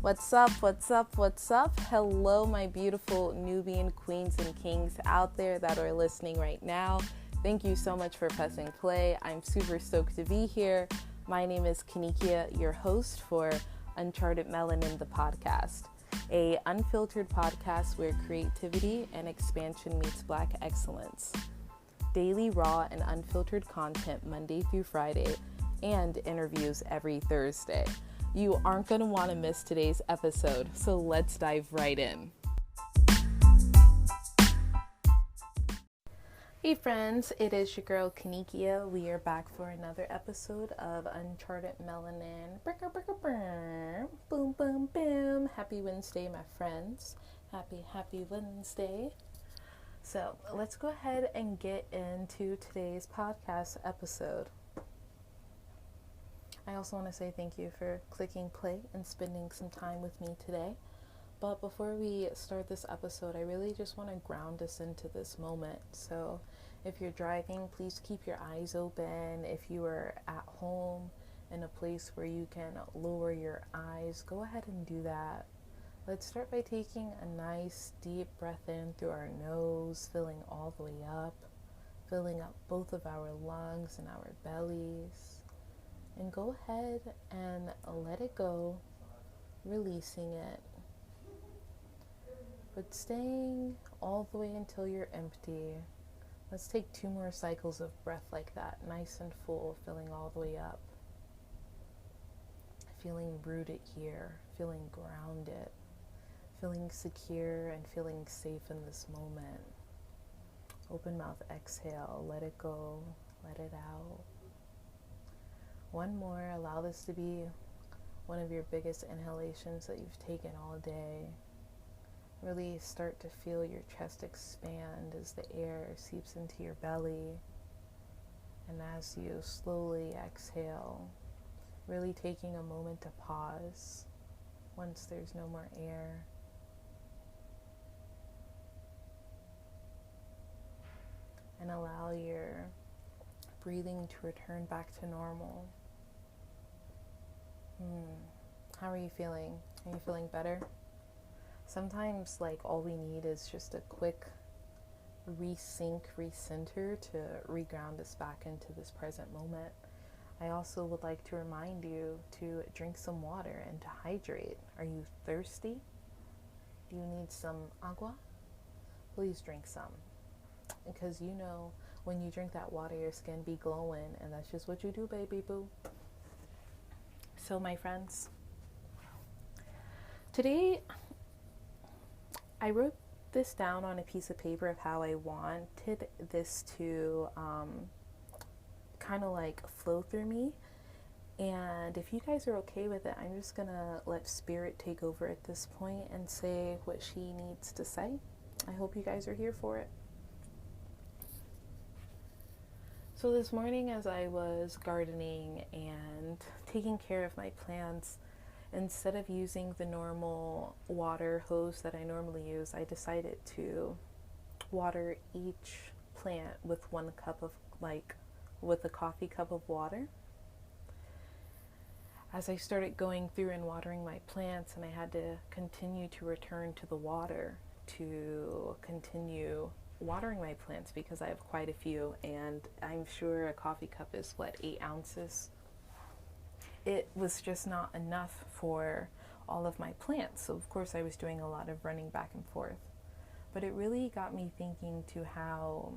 What's up? What's up? What's up? Hello, my beautiful Nubian queens and kings out there that are listening right now. Thank you so much for pressing play. I'm super stoked to be here. My name is Kanikia, your host for Uncharted Melanin, the podcast, a unfiltered podcast where creativity and expansion meets Black excellence. Daily raw and unfiltered content Monday through Friday, and interviews every Thursday. You aren't going to want to miss today's episode, so let's dive right in. Hey friends, it is your girl Kanikia. We are back for another episode of Uncharted Melanin. Boom, boom, boom. Happy Wednesday, my friends. Happy Wednesday. So let's go ahead and get into today's podcast episode. I also want to say thank you for clicking play and spending some time with me today. But before we start this episode, I really just want to ground us into this moment. So if you're driving, please keep your eyes open. If you are at home in a place where you can lower your eyes, go ahead and do that. Let's start by taking a nice deep breath in through our nose, filling all the way up, filling up both of our lungs and our bellies. And go ahead and let it go, releasing it, but staying all the way until you're empty. Let's take 2 more cycles of breath like that, nice and full, filling all the way up. Feeling rooted here, feeling grounded, feeling secure and feeling safe in this moment. Open mouth, exhale, let it go, let it out. One more, allow this to be one of your biggest inhalations that you've taken all day. Really start to feel your chest expand as the air seeps into your belly. And as you slowly exhale, really taking a moment to pause once there's no more air. And allow your breathing to return back to normal. How are you feeling? Are you feeling better? Sometimes, all we need is just a quick recenter to reground us back into this present moment. I also would like to remind you to drink some water and to hydrate. Are you thirsty? Do you need some agua? Please drink some. Because when you drink that water, your skin be glowing, and that's just what you do, baby boo. So my friends, today I wrote this down on a piece of paper of how I wanted this to kind of flow through me. And if you guys are okay with it, I'm just gonna let Spirit take over at this point and say what she needs to say. I hope you guys are here for it. So this morning, as I was gardening and taking care of my plants, instead of using the normal water hose that I normally use, I decided to water each plant with 1 cup of, with a coffee cup of water. As I started going through and watering my plants, and I had to continue to return to the water to continue watering my plants because I have quite a few, and I'm sure a coffee cup is 8 ounces. It was just not enough for all of my plants, so of course I was doing a lot of running back and forth. But it really got me thinking to how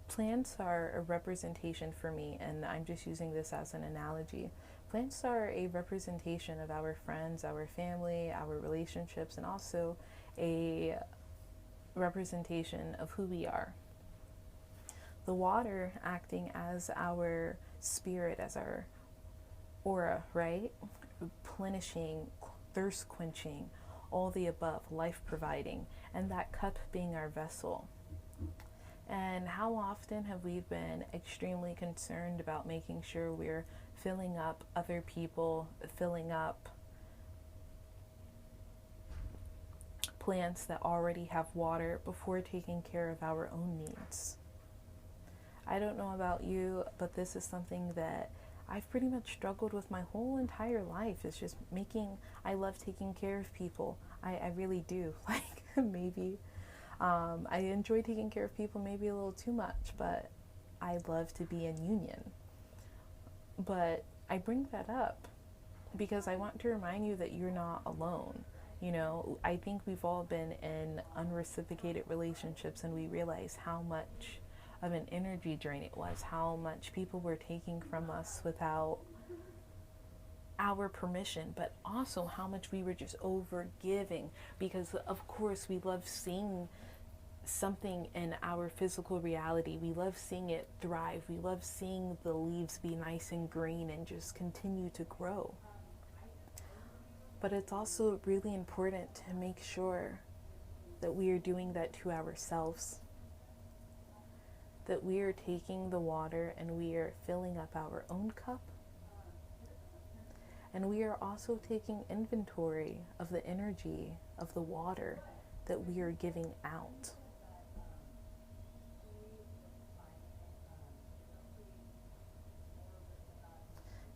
plants are a representation for me, and I'm just using this as an analogy. Plants are a representation of our friends, our family, our relationships, and also a representation of who we are. The water acting as our spirit, as our aura, right? Replenishing, thirst quenching, all the above, life providing, and that cup being our vessel. And how often have we been extremely concerned about making sure we're filling up other people, filling up plants that already have water before taking care of our own needs? I don't know about you, but this is something that I've pretty much struggled with my whole entire life. It's just I love taking care of people. I really do. Like, maybe, I enjoy taking care of people maybe a little too much, but I love to be in union. But I bring that up because I want to remind you that you're not alone. I think we've all been in unreciprocated relationships, and we realize how much of an energy drain it was, how much people were taking from us without our permission, but also how much we were just over giving, because of course we love seeing something in our physical reality. We love seeing it thrive. We love seeing the leaves be nice and green and just continue to grow. But it's also really important to make sure that we are doing that to ourselves, that we are taking the water and we are filling up our own cup, and we are also taking inventory of the energy of the water that we are giving out.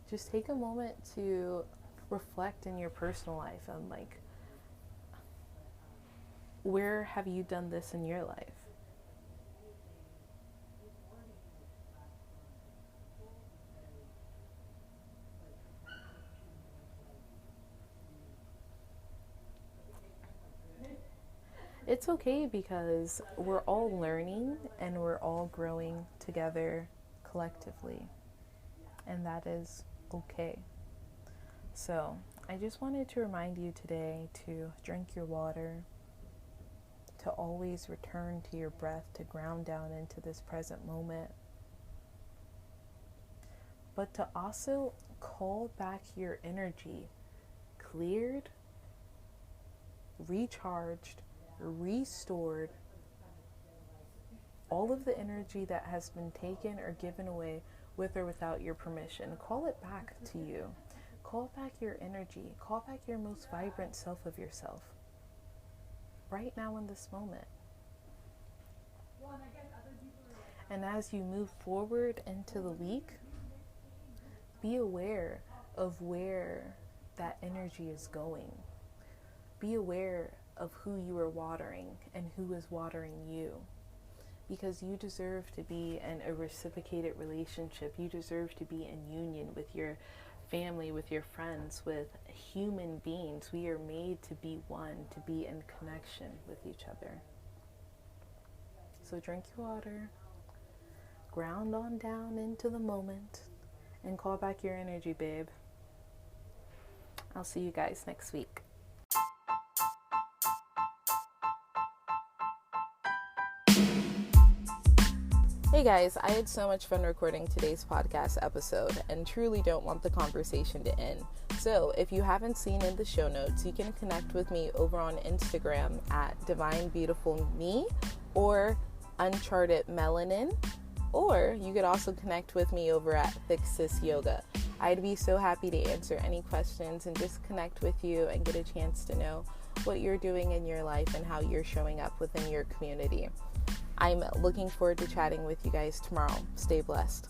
Just take a moment to reflect in your personal life on, like, where have you done this in your life? It's okay, because we're all learning and we're all growing together collectively, and that is okay. So I just wanted to remind you today to drink your water, to always return to your breath, to ground down into this present moment, but to also call back your energy, cleared, recharged, restored, all of the energy that has been taken or given away with or without your permission. Call it back to you. Call back your energy. Call back your most vibrant self of yourself right now in this moment. And as you move forward into the week, be aware of where that energy is going. Be aware of who you are watering and who is watering you, because you deserve to be in a reciprocated relationship. You deserve to be in union with your family, with your friends, with human beings. We are made to be one, to be in connection with each other. So drink your water, ground on down into the moment, and call back your energy, babe. I'll see you guys next week. Hey guys, I had so much fun recording today's podcast episode and truly don't want the conversation to end. So if you haven't seen in the show notes, you can connect with me over on Instagram at Divine Beautiful Me or Uncharted Melanin, or you could also connect with me over at Thick Sis Yoga. I'd be so happy to answer any questions and just connect with you and get a chance to know what you're doing in your life and how you're showing up within your community. I'm looking forward to chatting with you guys tomorrow. Stay blessed.